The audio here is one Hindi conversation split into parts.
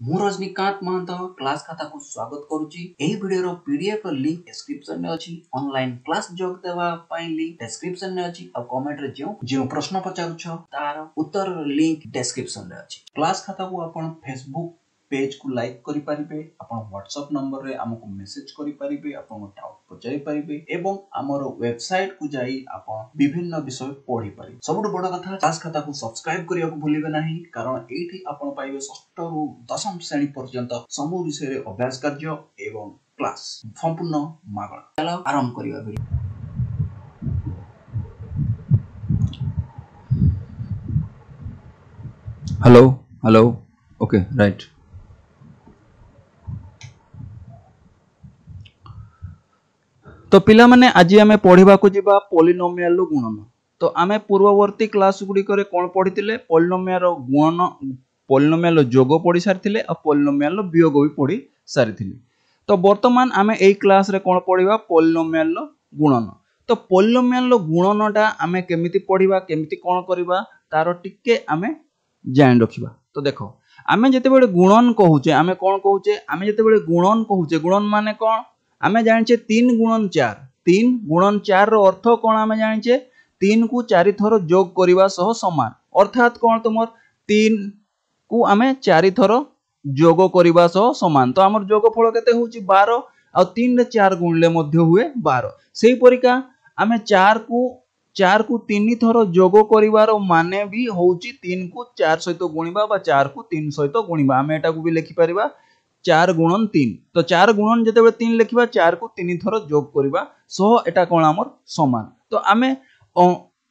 ମୁଁ ରଜନୀକାନ୍ତ ମହାନ୍ତ କ୍ଲାସ୍ ଖାତାକୁ ସ୍ୱାଗତ କରୁଛି। ଏହି ଭିଡିଓର PDF ର ଲିଙ୍କ୍ ଡେସ୍କ୍ରିପ୍ସନରେ ଅଛି। ଅନଲାଇନ୍ କ୍ଲାସ୍ ଯୋଗ ଦେବା ପାଇଁ ଲିଙ୍କ୍ ଡେସ୍କ୍ରିପ୍ସନରେ ଅଛି। ଆଉ କମେଣ୍ଟରେ ଯେଉଁ ପ୍ରଶ୍ନ ପଚାରୁଛ ତାର ଉତ୍ତରର ଲିଙ୍କ୍ ଡେସ୍କ୍ରିପ୍ସନରେ ଅଛି। କ୍ଲାସ୍ ଖାତାକୁ ଆପଣ ଫେସବୁକ୍ पेज को लाइक करि परिबे, आपण व्हाट्सएप नंबर रे हमको मेसेज करि परिबे, आपण डाउट पचारि परिबे एवं हमर वेबसाइट को जाई आपण विभिन्न विषय पढि परिबे। सबुठ बड़ कथा क्लास खाता को सब्सक्राइब करिया को भूलिबे नाही, कारण एठी आपण पाइबे षष्ठ रु दशम श्रेणी पर्यंत समूह विषय रे अभ्यास कार्य एवं क्लास संपूर्ण मागणा। चलो आरंभ करिया video. Hello hello okay right. तो पिला माने आज आमे पढ़िबा को जिबा पॉलिनोमियल रो गुणन। तो आमे पूर्ववर्ती क्लास गुडी करे कोन पढ़ितिले पॉलिनोमियल रो गुणन, पॉलिनोमियल रो जोग पढ़ी सारिथिले और पॉलिनोमियल रो वियोग भी पढ़ी सारिथिले। तो वर्तमान आमे एई क्लास रे कोन पढ़िबा पॉलिनोमियल रो गुणन। तो पॉलिनोमियल रो गुणनटा आमे केमिति पढ़िबा, केमिति कोन करिबा तारो टिके आमे जान रखिबा। तो देखो आमे जेतेबेले गुणन कहूचे आमे कोन कहूचे, आमे जेतेबेले गुणन कहूचे गुणन माने कोन आमे जानिचे 3 गुणन 4। 3 गुणन 4 रो अर्थ कोन आमे जानिचे 3 को 4 थरो जोग करिबा सह समान। अर्थात कोन तुमर 3 को आमे 4 थरो जोग करिबा सह समान। तो हमर जोगफल केते होची 12 आ 3 रे 4 गुणले मध्ये हुए 12। सेही परिका आमे 4 को 3 थरो जोग करिवार माने भी होची 3 को 4 सहित गुणिबा बा 4 को 3 सहित गुणिबा। आमे एटा को भी लिखि परिबा 4 गुणन 3। तो 4 गुणन जेतेबे 3 लिखिबा 4 को 3 थरो जोग करिबा सह एटा कोन हमर समान। तो आमे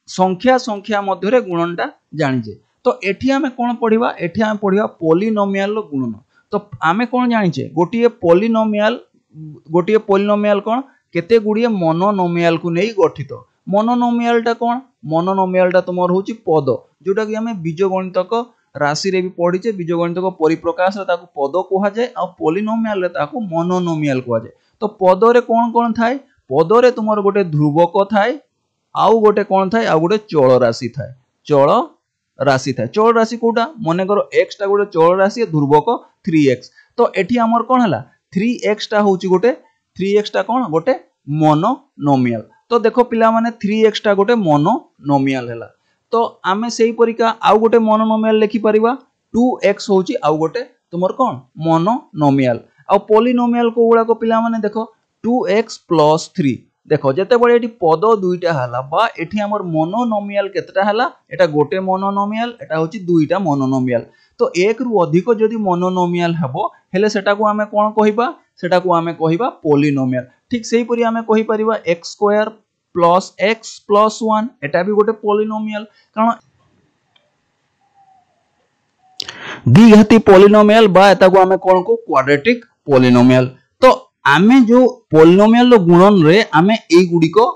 संख्या मध्य रे गुणनटा जानिजे। तो एठी आमे कोन पढिबा, एठी आमे पढिबा पॉलिनोमियल रो गुणन। तो आमे कोन जानिचे गोटिए पॉलिनोमियल कोन केते गुडिए मोनोनोमियल को नै गठित। मोनोनोमियलटा कोन, मोनोनोमियलटा तुमर होची पद, जोटा कि हमें बीजगणितक राशि रे भी पढ़ीचे। बीजगणितक परिप्रकाश रे ताकू पद कहा जाय आ पॉलिनोमियल रे ताकू मोनोनोमियल कहा जाय। तो पद रे कोन कोन थाए, पद रे तुमर गोटे ध्रुवक थाए, आउ गोटे कोन थाए, आउ गोटे चल राशि थाए। चल राशि कोटा मने करो x टा गोटे चल राशि, ध्रुवक 3x। तो एठी हमर कोन हला 3x टा होची गोटे 3x टा कोन गोटे मोनोनोमियल। तो देखो पिला माने 3x टा गोटे मोनोनोमियल हैला। तो आमे सेही परिका आउ गोटे मोनोनोमियल लिखि परिबा 2x होची आउ गोटे तुमर कोन मोनोनोमियल। आ पॉलिनोमियल को गुडा को पिला माने देखो 2x + 3। देखो जते बळे एठी पद दुईटा हला बा एठी हमर मोनोनोमियल केतटा हला, एटा गोटे मोनोनोमियल, एटा होची दुईटा मोनोनोमियल। तो एक रु अधिक जदि मोनोनोमियल हबो हेले सेटा को आमे कोन कहिबा, सेटा को आमे कहिबा पॉलिनोमियल। ठीक सेही परि आमे कहि परिबा x² + x + 1 एटा भी गोटे पॉलिनोमियल, कारण द्विघाती पॉलिनोमियल बा एटा को आमे कोन को क्वाड्रेटिक पॉलिनोमियल। तो आमे जो पॉलिनोमियल रो गुणन रे आमे एई गुडी को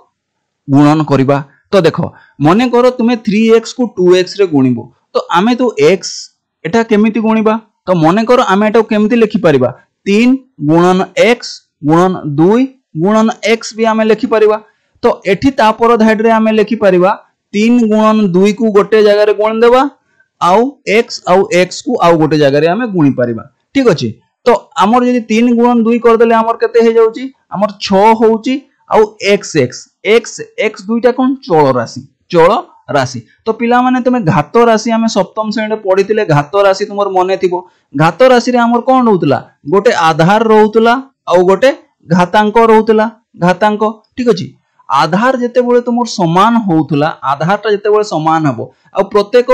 गुणन करिबा। तो देखो मने करो तुमे 3x को 2x रे गुणिबो, तो आमे तो x एटा केमिति गुणिबा। तो मने करो आमे एटा केमिति लिखि परिबा 3 गुणन x गुणन 2 गुणन x भी आमे लिखि परिबा। तो एठी तापर धाइड रे आमे लिखि परिबा 3 गुणन 2 को गोटे जगह रे गुण देबा, आउ x को आउ गोटे जगह रे आमे गुणी परिबा। ठीक अछि। तो हमर यदि 3 गुणन 2 कर देले हमर केते हे जाउची, हमर 6 होउची आउ x दुईटा कोन चल राशि। तो पिला माने तमे घात राशि आमे सप्तम श्रेणी रे पढितिले, घात राशि तुमर मने थिबो। घात राशि रे हमर कोन रहउतला, गोटे आधार रहउतला आउ गोटे घातांक रहउतला, घातांक। ठीक अछि। आधार जेते बेले तुमर समान होउतला, आधारटा जेते बेले समान हबो आ प्रत्येक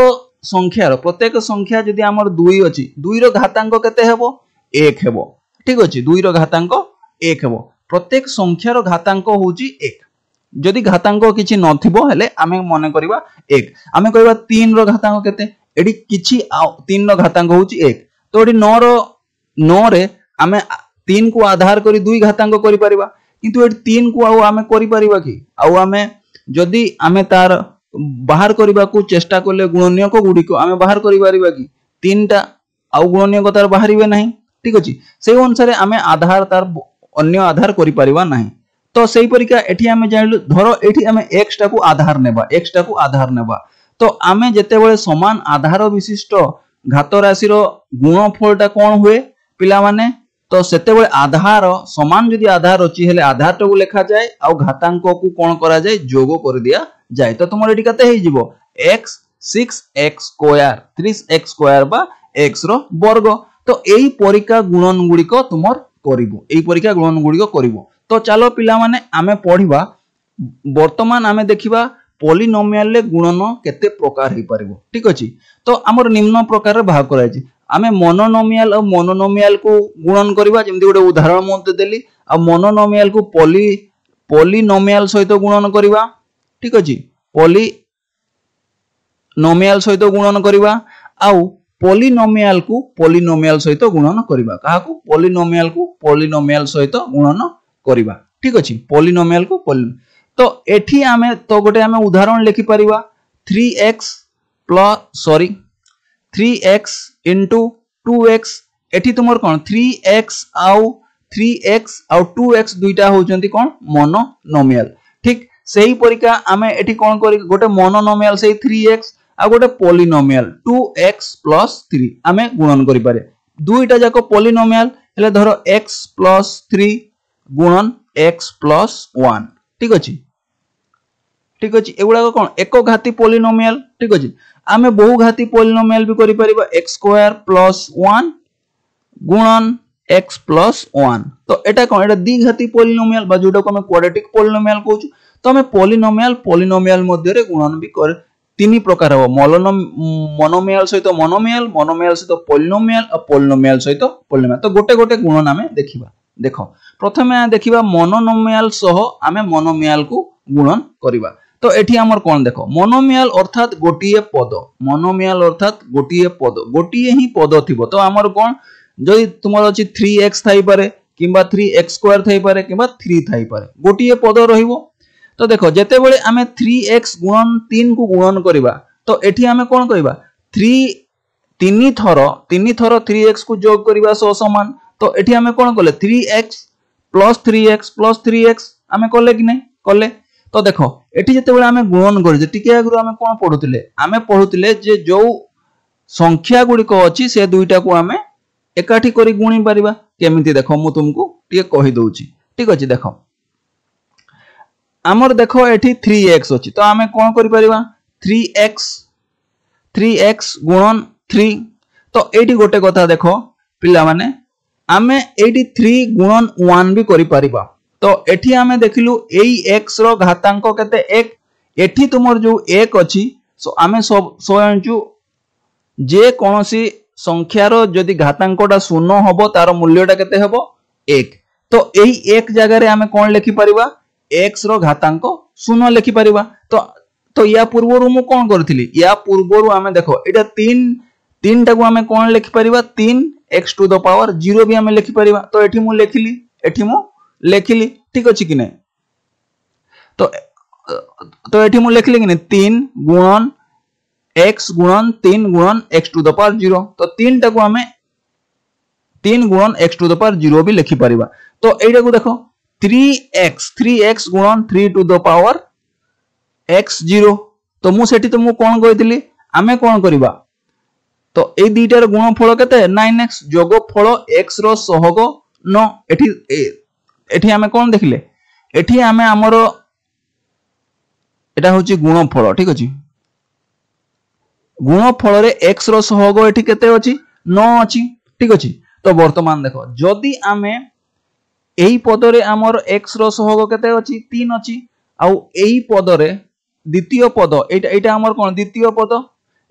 संख्या जदि हमर 2 अछि, 2 रो घातांक केते हेबो 1 हेबो। ठीक अछि। 2 रो घातांक 1 हेबो। प्रत्येक संख्या रो घातांक होउची 1। जदि घातांक किछि नथिबो हेले आमे मने करिबा 1। आमे कहिबा 3 रो घातांक केते, एडी किछि 3 रो घातांक होउची 1। तो एडी 9 रे आमे 3 को आधार करी 2 घातांक करि परिबा, किंतु एडी 3 को आउ आमे करि परिबा कि, आउ आमे जदि आमे तार बाहर करिबा को चेष्टा करले गुणनीयक गुडी को आमे बाहर करि परिबा कि 3 टा आउ गुणनीयक तार बाहरिबे नाही। ठीक अछि। सेही अनुसार आमे आधार तार अन्य आधार करि परिबा नाही। तो सेही परिका एठी आमे जानिलु, धरो एठी आमे x टा को आधार नेबा, तो आमे जेते बेले समान आधार विशिष्ट घात राशि गुणफलटा कौन हुए पिला माने तो सेते आधार समान जदि आधार अच्छी हेले आधार टाकू लिखा जाए आ घातांक को कौन करा जाए जोग कर दिया जाए तो तुम ये केते हे जिवो x 6x square 3x square बा x रो वर्ग तो एई परीक्षा गुणन गुड़िक तुमर करिवो एई परीक्षा गुणन गुड़िक करिवो तो चलो पिला माने आमे पढ़िबा वर्तमान आमे देखिबा पॉलिनोमियल ले गुणन केते प्रकार हे परिवो ठीक अछि तो हमर निम्न प्रकार भाग कराय छी आमे मोनोनोमियल और मोनोनोमियल को गुणन करबा जेमति गोटे उदाहरण मते देली आ मोनोनोमियल को पॉलिनोमियल सहित गुणन करबा ठीक अछि पॉलिनोमियल सहित गुणन करबा आउ पॉलिनोमियल सहित गुणन करबा काहा को पॉलिनोमियल सहित गुणन करबा ठीक अछि पॉलिनोमियल को तो एठी आमे तो गोटे आमे उदाहरण लिखि परिबा 3x into 2x एठी तुमर कोन 3x आउ 2x दुईटा होचंती कोन मोनोनोमियल ठीक सेही परिका आमे एठी कोन करी गोटे मोनोनोमियल सेही 3x आ गोटे पॉलिनोमियल 2x + 3 आमे गुणन करि पारे दुईटा जाको पॉलिनोमियल हेले धरो x + 3 गुणन x + 1 ठीक अछि एगुडा कोन एक घाती पॉलिनोमियल ठीक अछि आमे बहुघाती पॉलिनोमियल भी करि परिबा x स्क्वायर + 1 गुणन x + 1 तो एटा कोन एटा द्विघाती पॉलिनोमियल बा जोटा को हम क्वाड्रेटिक पॉलिनोमियल कहूछु तो हम पॉलिनोमियल मध्य रे गुणन भी कर तीन प्रकार हो मोनोमियल सहित मोनोमियल सहित पॉलिनोमियल और पॉलिनोमियल सहित पॉलिनोमियल तो गोटे गोटे गुणन आमे देखिबा देखो प्रथमे देखिबा मोनोनोमियल सह आमे मोनोमियल को गुणन करिबा तो एठी हमर कोन देखो मोनोमियल अर्थात गोटिए पद गोटिए ही पद थिबो तो हमर कोन जदि तुमर अछि 3x थाई पारे किबा 3x स्क्वायर थाई पारे किबा 3 थाई पारे गोटिए पद रहिबो तो देखो जेते बेले आमे 3x गुणन 3 को गुणन करिबा तो एठी आमे कोन करिबा 3 थर 3x को जोग करिबा सो समान तो एठी आमे कोन करले 3x + 3x आमे करले कि नै करले तो देखो एठी जेते बेले आमे गुणन करि जे टिके आगु आमे कोन पढुतिले जे जो संख्या गुडी को अछि से दुईटा को आमे एकाठी करी गुणी परिबा केमिति देखो मु तुमको टिके कहि दउची ठीक अछि देखो हमर देखो एठी 3x अछि तो आमे कोन करि परिबा 3x गुणन 3 तो एठी गोटे कथा देखो पिला माने आमे एठी 3 गुणन 1 भी करि परिबा तो एठी आमे देखिलु एई x रो घातांक केते 1 एठी तुमर जो 1 अछि सो आमे सब सोयंचु जे कोनोसी संख्यार जदि घातांकटा शून्य हबो तार मूल्यटा केते हबो 1 तो एई 1 जगह रे आमे कोन लिखि परिबा x रो घातांक शून्य लिखि परिबा तो या पूर्वरु मु कोन करथिली या पूर्वरु आमे देखो एटा 3 टाको आमे कोन लिखि परिबा 3x⁻0 भी आमे लिखि परिबा तो एठी मु लेखिली ठीक अछि कि नै तो एठी मु लेखिली कि नै 3 गुणन x गुणन 3 गुणन x⁻0 तो 3 टाको आमे 3 गुणन x⁻0 भी लिखि परिबा तो एटा को देखो 3x गुणन 3⁻x0 तो मु सेठी तो मु कोन कहितली आमे कोन करिबा तो ए दुईटार गुणफल केते 9x जोगफल x रो सहग 9 एठी आमे कोन देखिले एठी आमे हमरो एटा होची गुणफल ठीक अछि गुणफल रे x रो सहग एठी केते अछि 9 अछि ठीक अछि तो वर्तमान देखो जदि आमे एही पद रे हमर x रो सहग केते अछि 3 अछि आ एही पद रे द्वितीय पद एटा हमर कोन द्वितीय पद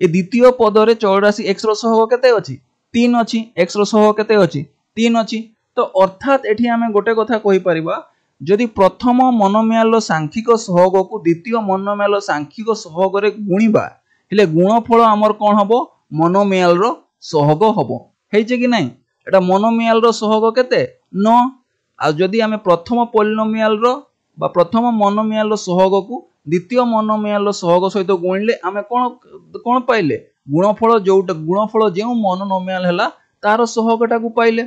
ए द्वितीय पद रे 84 x रो सहग केते अछि 3 अछि x रो सहग केते अछि 3 अछि तो अर्थात एठी आमे गोटे कथा कहि परिबा जदि प्रथम मोनोमियल रो सांख्यिक सहग को द्वितीय मोनोमियल रो सांख्यिक सहग रे गुणिबा हेले गुणफल हमर कोन हबो मोनोमियल रो सहग हबो हेइजे कि नै एटा मोनोमियल रो सहग केते 9 आ जदि आमे प्रथम पॉलिनोमियल रो बा प्रथम मोनोमियल रो सहग को द्वितीय मोनोमियल रो सहग सहित गुणिले आमे कोन पाइले गुणफल जे मोनोमियल हला तार सहगटा को पाइले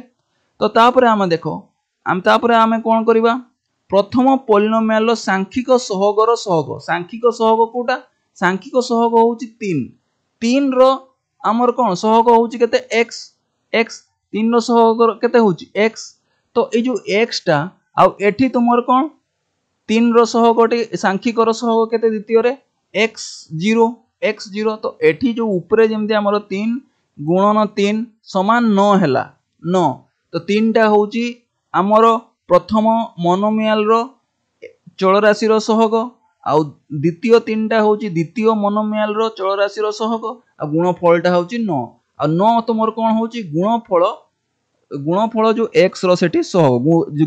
तो तापरे आमे देखो आमे कोन करिबा प्रथम पॉलिनोमियल रो सांख्यिक सहग कोटा सांख्यिक सहग होउची 3 रो आमर कौन सहग होची केते x x 3 रो सहग केते होची x तो ए जो x टा आ एठी तुमर कौन 3 रो सहगटी सांख्यिक रो सहग केते द्वितीय रे x0 तो एठी जो ऊपरे जेमती हमर 3 गुणन 3 समान 9 हैला 9 तो 3 टा होची हमर प्रथम मोनोमियल रो चल राशि रो सहग आ द्वितीय 3 टा होची द्वितीय मोनोमियल रो चल राशि रो सहग आ गुणफल टा होची 9 आ 9 तुमर कोन होची गुणफल जो x रो सेठी सहग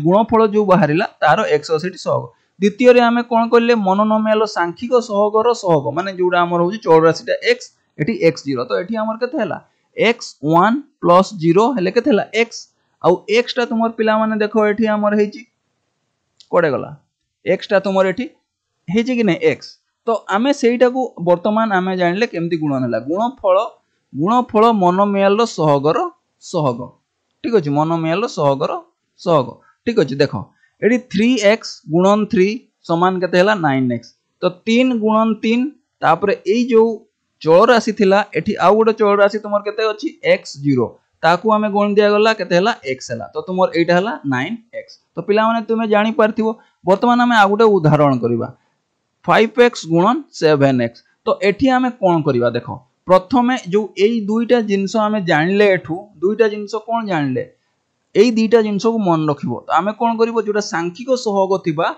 गुणफल जो बाहरिला तारो x रो सेठी सहग द्वितीय रे आमे कोन करले मोनोमियल सांख्यिक सहग रो सहग माने जोडा हमर होची चल राशिटा x एठी x0 तो एठी हमर केते हैला x1 + 0 हेले केते हैला x आ x टा तुमर पिला माने देखो एठी हमर हेची कोडे गला x टा तुमर एठी हेची कि नै x तो आमे सेईटा को वर्तमान आमे जानले केमती गुणन हैला गुणफल मोनोमियल रो सहग ठीक अछि मोनोमियल रो सहग ठीक अछि देखो एडी 3x गुणन 3 समान केते हैला 9x तो 3 गुणन 3 तापरे एई जो चल राशि थिला एठी आ गोटे चल राशि तुमर केते अछि x0 ताकू हमें गुण दिया गला केते हैला x हैला तो तुमर एटा हैला 9x तो पिला माने तुमे जानि पारथिबो वर्तमान हमें आ गोटे उदाहरण करिबा 5x गुणन 7x तो एठी हमें कोन करिबा देखो प्रथमे जो एई दुईटा जिंस हमें जानले एठू दुईटा जिंस कोन जानले एई दुईटा जिंस को मन रखिबो तो हमें कोन करिवो जोटा सांख्यिक सहग थिबा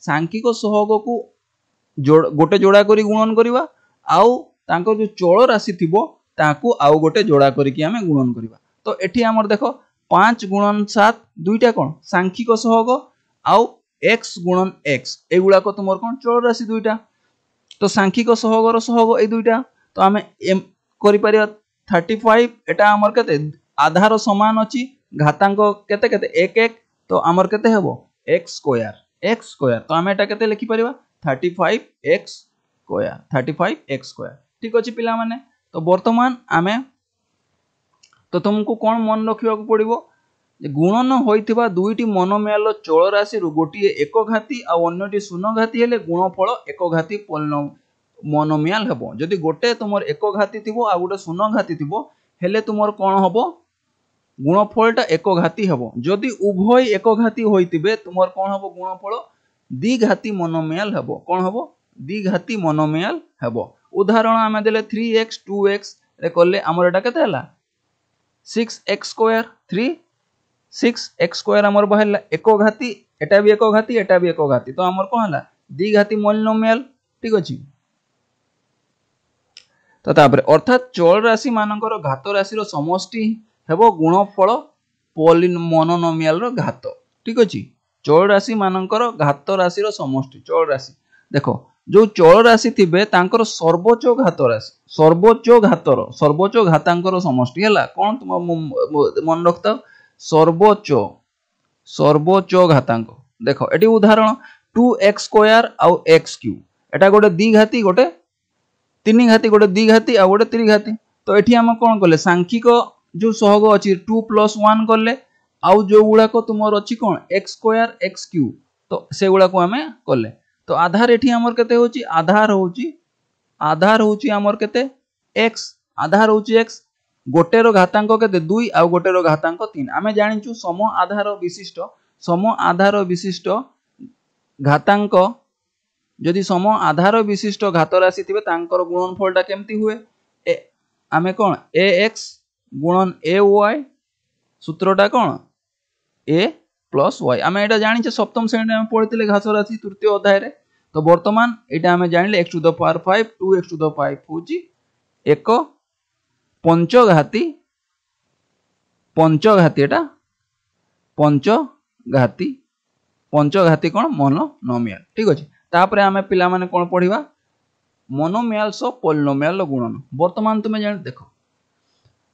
सांख्यिक सहग को गोटे जोड़ा करी गुणन करिबा आउ तांको जो चल राशि थिबो ताकू आउ गोटे जोड़ा करिकि हमें गुणन करिबा तो एठी हमर देखो 5 गुणन 7 दुईटा कोन सांख्यिक सहग आउ x गुणन x एगुडा को तुमर कोन चल राशि दुईटा तो सांख्यिक सहग रो सहग ए दुईटा तो हमें एम करि परिया 35 एटा हमर केते आधार समान अछि घातांक केते केते 1 1 तो हमर केते हेबो x स्क्वायर तो हमें एटा केते लिखि परिबा 35x स्क्वायर ठीक अछि पिला माने तो वर्तमान आमे तो तुमको कोन मन रखिबा को पड़िबो जे गुणन होइथिबा दुईटी मोनोमियल चल राशि रु गोटी एक घाती आ अन्यटी शून्य घाती हेले गुणफल एक घाती मोनोमियल हेबो जदि गोटे तुमर एक घाती थिबो आ गोटे शून्य घाती थिबो हेले तुमर कोन हबो गुणफलटा एक घाती हेबो जदि उभय एक घाती होइतिबे तुमर कोन हबो गुणफल द्विघाती मोनोमियल हेबो कोन हबो द्विघाती मोनोमियल हेबो उदाहरण आमे देले 3x 2x रे करले हमर एटा केते हला 6x स्क्वायर 6x स्क्वायर हमर बहला एक घाती एटा भी एक घाती तो हमर कोन हला द्विघाती मोनोमियल ठीक अछि तो तापरे अर्थात चल राशि मानकर घात राशि रो समष्टि हेबो गुणफल मोनोमियल रो घात ठीक अछि चल राशि मानकर घात राशि रो समष्टि चल राशि देखो जो चल राशि थिबे तांकर सर्वोच्च घातांकर समष्टि हला कोन तुम मन रखता सर्वोच्च घातांक देखो एटी उदाहरण 2x स्क्वायर आउ x क्यूब एटा गोटे द्विघाती गोटे तीन घाती गोटे द्विघाती आ गोटे त्रिघाती तो एठी हम कोन करले सांख्यिक जो सहग अछि 2 + 1 करले आउ जो गुडा को तुमर अछि कोन x स्क्वायर x क्यूब तो से गुडा को हमें करले तो आधार एठी हमर केते होची आधार होची हमर केते x आधार होची x गोटे रो घातांक केते 2 आ गोटे रो घातांक 3 आमे जानिचु सम आधार विशिष्ट घातांक जदि सम आधार विशिष्ट घात राशि थिबे तांकर गुणनफलटा केमती हुए आमे कोन ax गुणन ay सूत्रटा कोन a + y आमे एटा जानिचे सप्तम श्रेणी में पढितले घात राशि तृतीय अध्याय रे तो वर्तमान एटा आमे जानिले x⁵ 2x⁵ होची एक पंचघाती एटा पंचघाती कोन मोनोमियल ठीक अछि तापरे आमे पिला माने कोन पढिबा मोनोमियल्स ऑफ पॉलिनोमियल गुणन वर्तमान तुमे जान देखो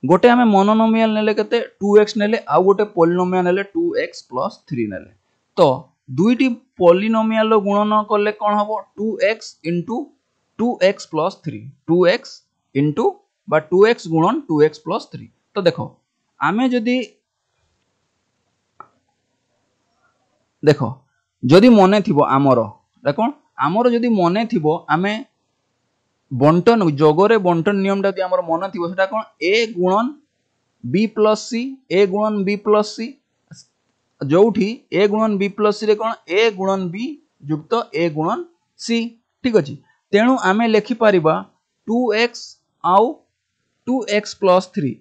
गोटे हमें मोनोमियल नेले केते 2x नेले आ गोटे पॉलिनोमियल नेले 2x + 3 नेले तो दुईटी पॉलिनोमियल गुणन करले कोन हबो 2x * 2x + 3 2x * बा 2x गुणन 2x + 3 तो देखो आमे जदि मने थिबो आमर देखो आमर जदि मने थिबो आमे बंटन जोगरे बंटन नियम टा हमर मन थिबो सेटा कोन a गुणन b प्लस c a गुणन b प्लस c जोठी a गुणन b प्लस c रे कोन a गुणन b युक्त a गुणन c ठीक अछि तेणु आमे लेखि परिबा 2x आउ 2x प्लस 3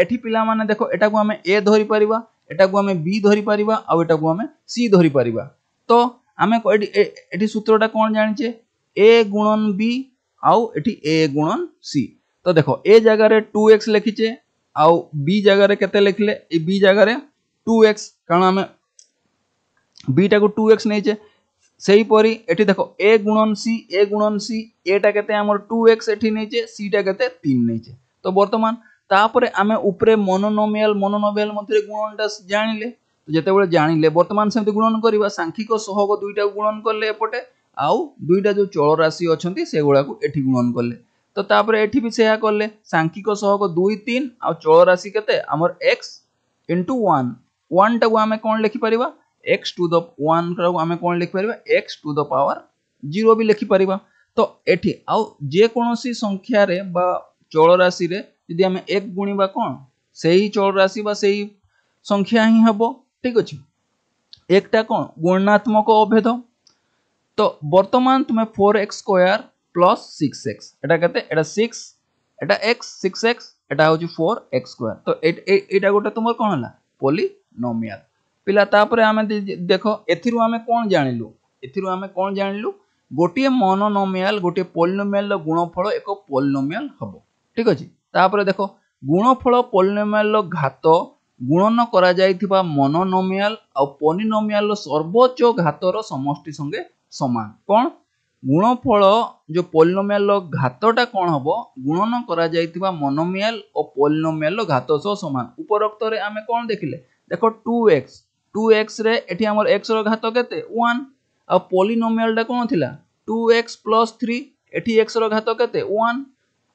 एठी पिला माने देखो एटा को आमे a धरि परिबा एटा को आमे b धरि परिबा आउ एटा को आमे c धरि परिबा तो आमे एठी सूत्रटा कोन जानिचे a गुणन b आउ एठी a गुणन c तो देखो a जगह रे 2x लिखिचे आउ b जगह रे केते लिखले ए b जगह रे 2x कारण आमे b टा को 2x नैचे सेही परी एठी देखो a गुणन c a टा केते हमर 2x एठी नैचे c टा केते 3 नैचे तो वर्तमान तापरे आमे ऊपरे मोनोनोमियल मध्ये गुणनटा जानिले तो जेते बेले जानिले वर्तमान सेमते गुणन करबा सांख्यिक सहग दुईटा गुणन करले एपटे आउ दुईटा जो चल राशि अछंती से गुडा को एठी गुणन करले तो तापरे एठी भी सेया करले सांख्यिक सहग 2 3 आउ चल राशि केते हमर x * 1 1 टा को आमे कोन लिखि परिबा x टू द 1 को आमे कोन लिखि परिबा x टू द पावर 0 भी लिखि परिबा तो एठी आउ जे कोनोसी संख्या रे बा चल राशि रे यदि आमे 1 गुणीबा कोन सेही चल राशि बा सेही संख्या ही हबो ठीक अछि एकटा कोन गुणात्मक अभेद तो वर्तमान तुमे 4x² प्लस 6x एटा कते एटा 6 एटा x 6x एटा होची 4x² तो एटा गोटे तुमर कोन हला पॉलिनोमियल पिला तापरे आमे देखो एथिरु आमे कोन जानिलु गोटिए मोनोनोमियल गोटिए पॉलिनोमियल रो गुणफल एक पॉलिनोमियल हबो ठीक अछि तापरे देखो गुणफल पॉलिनोमियल रो घात गुणन करा जाइथिबा मोनोनोमियल आ पॉलिनोमियल रो सर्वोच्च घातर समष्टि संगे समान कोन गुणफल जो पॉलिनोमियल रो घातटा कोन हबो गुणन करा जाइथिबा मोनोमियल और पॉलिनोमियल रो घात सह समान उपरोक्त रे आमे कोन देखिले देखो 2x रे एठी हमर x रो घात केते 1 आ पॉलिनोमियल टा कोन थिला 2x प्लस 3 एठी x रो घात केते 1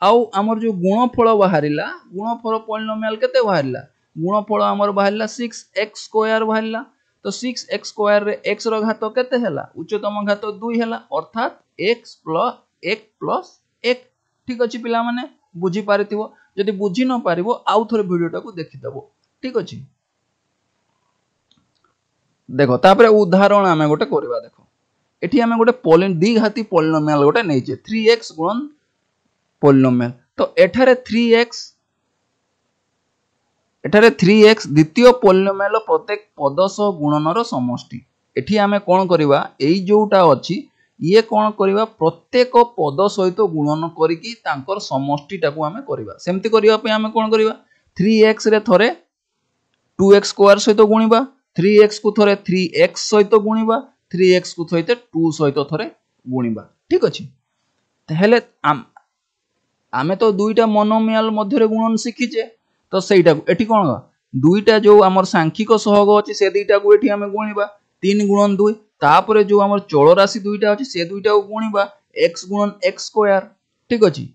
आउ हमर जो गुणफल बाहरिला गुणफल पॉलिनोमियल केते बाहरिला गुणफल हमर बाहरिला 6x² बाहरिला तो 6x² रे x रो घात केते हैला उच्चतम घात 2 हैला अर्थात x + 1 + 1 ठीक अछि पिला माने बुझी पारिथिबो जदि बुझी न पारिबो आउ थोर वीडियोटा को देखि देबो ठीक अछि देखो तापरे उदाहरण आमे गोटे करबा देखो एठी आमे गोटे द्विघाती पॉलिनोमियल गोटे नैचे 3x गुणन पॉलिनोमियल तो एठारे 3x द्वितीय पॉलिनोमियल प्रत्येक पद सह गुणनर समष्टि एठी आमे कोन करबा एई जोटा अछि ये कोन करबा प्रत्येक पद सहित गुणन करिकि तांकर समष्टिटा को आमे करबा सेमति करबा पे आमे कोन करबा 3x रे थरे 2x² सहित गुणिबा 3x को थरे 3x सहित गुणिबा 3x को सहित 2 सहित थरे गुणिबा ठीक अछि तहेले आमे तो दुईटा मोनोमियल मध्य रे गुणन सिखिचे तो सेटा एठी कोन दुईटा जो हमर सांख्यिक सहग अछि से दुईटा को एठी आमे गुणिबा 3 गुणन 2 तापरे जो हमर चल राशि दुईटा अछि से दुईटा को गुणिबा x गुणन x² ठीक अछि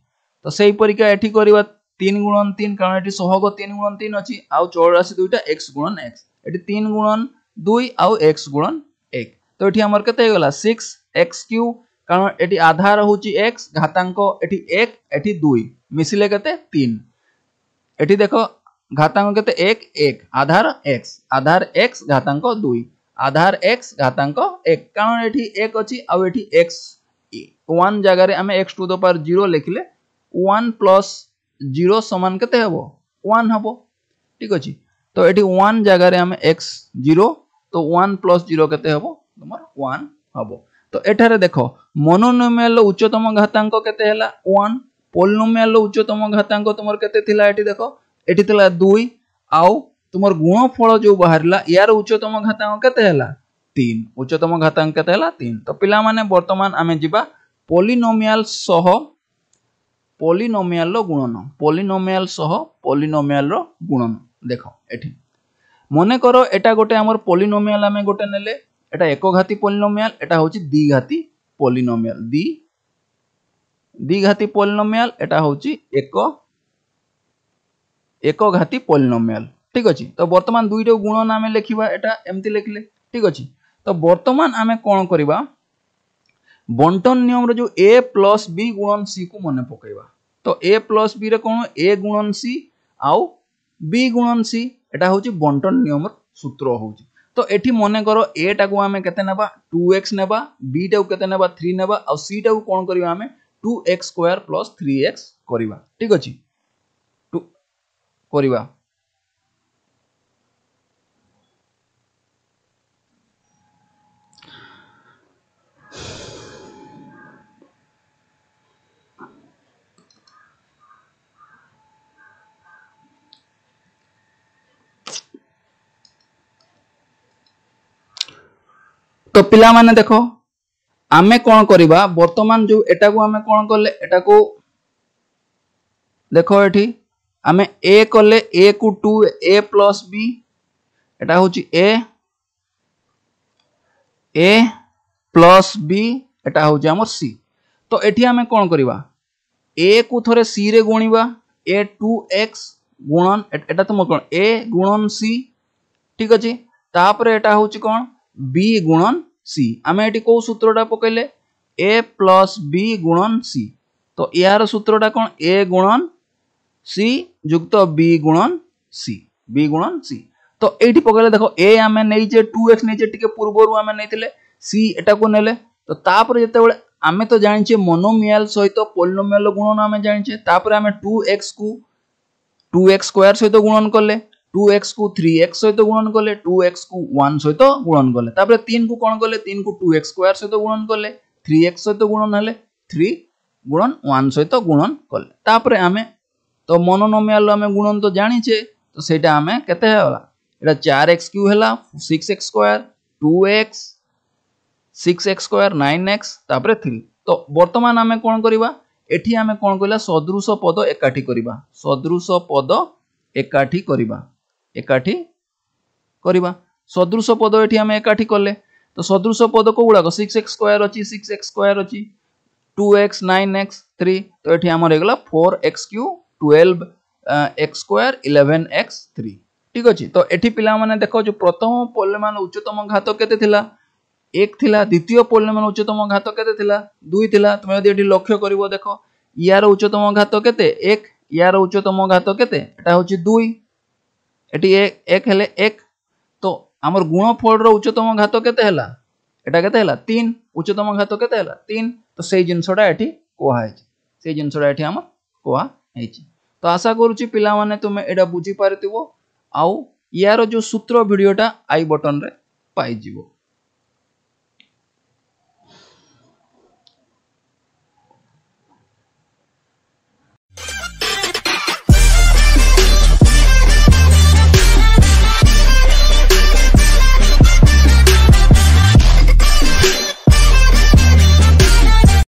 तो सेही परिका एठी करबा 3 गुणन 3 कारण एठी सहग 3 गुणन 3 अछि आउ चल राशि दुईटा x गुणन x एठी 3 गुणन 2 आउ x गुणन 1 तो एठी हमर केते गला 6x³ कारण एठी आधार होची x घातांक एठी 1 एठी 2 मिसिले केते 3 एठी देखो घातांक केते 1 1 आधार x घातांक 2 आधार x घातांक 1 कारण एठी 1 अछि आ एठी x 1 जगह रे हमें x टू द पावर 0 लिखले 1 प्लस 0 समान केते हबो 1 हबो ठीक अछि तो एठी 1 जगह रे हमें x 0 तो 1 प्लस 0 केते हबो तमर 1 हबो तो एठारे देखो मोनोनोमियल उच्चतम घातांक केते हैला 1 पॉलिनोमियल उच्चतम घातांक तुमर केते थिला एठी देखो एठी थिला 2 आउ तुमर गुणफल जो बाहरला यार उच्चतम घातांक केते हैला 3 उच्चतम घातांक केते हैला 3 तो पिला माने वर्तमान आमे जिबा पॉलिनोमियल सह पॉलिनोमियल रो गुणन देखो एठी मने करो एटा गोटे हमर पॉलिनोमियल आमे गोटे नेले एटा एकघाती पॉलिनोमियल एटा होची द्विघाती पॉलिनोमियल द्विघाती पॉलिनोमियल एटा होची एकघाती पॉलिनोमियल ठीक अछि तो वर्तमान दुईटा गुणन आमे लेखिबा एटा एम्ति लेखिले ठीक अछि तो वर्तमान आमे कोन करिबा बंटन नियम रे जो a प्लस b गुणन c को मन पकेबा तो a प्लस b रे कोन a गुणन c आउ b गुणन c एटा होची बंटन नियम सूत्र होची। तो एठी मने करो a टा को हमें केते नेबा 2x नेबा b टा को केते नेबा 3 नेबा और c टा को कोन करबा हमें 2x स्क्वायर प्लस 3x करबा ठीक अछि 2 करबा। तो पिला माने देखो आमे कौन करिबा वर्तमान जो एटा को आमे कौन करले एटा को देखो एठी आमे a करले a को 2a प्लस b एटा होची a प्लस b एटा होची हमर c। तो एठी आमे कौन करिबा a को थोरे c रे गुणिबा a 2x गुणन एटा तो कौन a गुणन c ठीक अछि तापर एटा होची कौन b गुणन c आमे एटी को सूत्रटा पकैले a प्लस b गुणन c तो यार सूत्रटा कौन a गुणन c युक्त b गुणन c तो एटी पकैले देखो a आमे नै जे 2x नै जे टिके पूर्वरु आमे नैतिले c एटा को नेले तो तापर जते बेले आमे तो जानिछे मोनोमियल सहित पॉलिनोमियल गुणन आमे जानिछे तापर आमे 2x को 2x स्क्वायर सहित गुणन करले 2x को 3x सहित गुणन करले 2x को 1 सहित गुणन करले तापर 3 को कोन करले 3 को 2x स्क्वायर सहित गुणन करले 3x सहित गुणन हले 3 गुणन 1 सहित गुणन करले तापर आमे तो मोनोमियल आमे गुणन तो जानिछे तो सेटा आमे केते होला एटा 4x क्यू हला 6x square 2x 6x square 9x तापर 3 तो वर्तमान आमे कोन करिबा एठी आमे कोन कइला सदृश पद एकाठी करिबा सदृश पद एकाठी करिबा सदृश पद एठी आमे एकाठी करले तो सदृश पद को गुडा 6x स्क्वायर अछि 6x स्क्वायर अछि 2x 9x 3 तो एठी हमर हेगला 4x Q 12x square 11x 3 ठीक अछि। तो एठी पिला माने देखो जो प्रथम पॉलिनोमियल उच्चतम घात केते थिला 1 थिला द्वितीय पॉलिनोमियल उच्चतम घात केते थिला 2 थिला तुमे यदि एठी लक्ष्य करिवो देखो यार उच्चतम घात केते 1 यार उच्चतम घात केते एटा होची 2 एटी 1 हेले 1 तो हमर गुणफल रो उच्चतम घात केते हला एटा केते हला 3 उच्चतम घात केते हला 3 तो सेही जिंसडा एठी कोहा है सेही जिंसडा एठी हमर कोहा हेची। तो आशा करूची पिला माने तुमे एटा बुझी पारतिबो आउ यार जो सूत्र वीडियोटा आई बटन रे पाई जिवो।